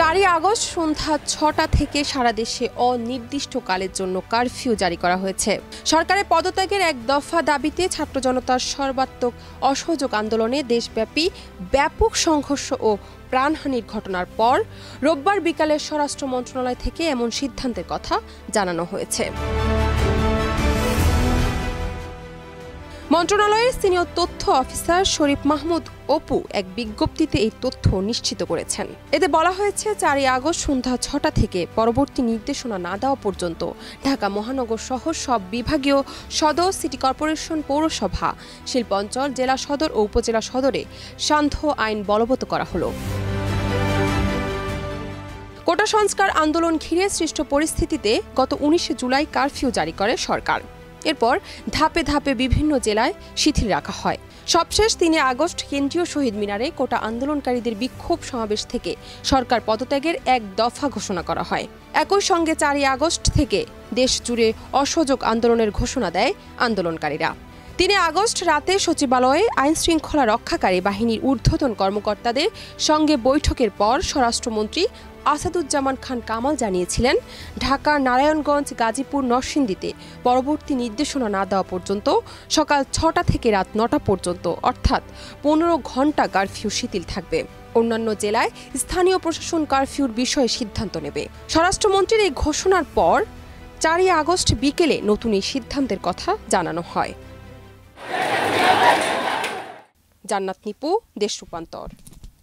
4 August সন্ধ্যা 6টা থেকে সারা দেশে অনির্দিষ্টকালের জন্য কারফিউ জারি করা হয়েছে। সরকারের পদত্যাগের এক দফা দাবিতে ছাত্র জনতার সর্বাত্মক অসহযোগ আন্দোলনে দেশব্যাপী ব্যাপক সংঘর্ষ ও প্রাণহানির ঘটনার পর রোববার বিকালে স্বরাষ্ট্র মন্ত্রণালয় থেকে এমন সিদ্ধান্তের কথা জানানো হয়েছে। মন্ত্রণালয়ের সিনিয়র তথ্য অফিসার শরীফ মাহমুদ অপু এক বিজ্ঞপ্তিতে এই তথ্য নিশ্চিত করেছেন। এতে বলা হয়েছে 4 আগস্ট সন্ধ্যা 6টা থেকে পরবর্তী নির্দেশনা না দেওয়া পর্যন্ত ঢাকা মহানগর সহ সব বিভাগীয় সদর, সিটি কর্পোরেশন, পৌরসভা, শিল্পাঞ্চল, জেলা সদর ও উপজেলা সদরে সান্ধ্য আইন বলবৎ করা হলো। কোটা সংস্কার আন্দোলন ঘিরে সৃষ্ট পরিস্থিতিতে গত 19 জুলাই কারফিউ জারি করে সরকার। এরপর ধাপে ধাপে বিভিন্ন জেলায় শিথিল রাখা হয়। সবশেষ 3 আগস্ট কেন্দ্রীয় শহীদ মিনারে কোটা আন্দোলনকারীদের বিক্ষোভ সমাবেশ থেকে সরকার পদত্যাগের এক দফা ঘোষণা করা হয়। একই সঙ্গে 4 আগস্ট থেকে দেশ জুড়ে অসহযোগ আন্দোলনের ঘোষণা দেয় আন্দোলনকারীরা। 3 আগস্ট রাতে সচিবালয়ে আইনশৃঙ্খলা রক্ষাকারী বাহিনীর ঊর্ধ্বতন কর্মকর্তাদের সঙ্গে বৈঠকের পর স্বরাষ্ট্রমন্ত্রী আসাদুজ্জামান খান কামাল জানিয়েছিলেন, ঢাকা, নারায়ণগঞ্জ, গাজীপুর, নরসিংদীতে পরবর্তী নির্দেশনা না দেওয়া পর্যন্ত সকাল 6টা থেকে রাত 9টা পর্যন্ত অর্থাৎ 15 ঘণ্টা কারফিউ শিথিল থাকবে। অন্যান্য জেলায় স্থানীয় প্রশাসন কারফিউর বিষয়ে সিদ্ধান্ত নেবে। স্বরাষ্ট্রমন্ত্রীর এই ঘোষণার পর 4 আগস্ট বিকেলে নতুন এই সিদ্ধান্তের কথা জানানো হয়। জান্নাত নিপু, দেশ রূপান্তর।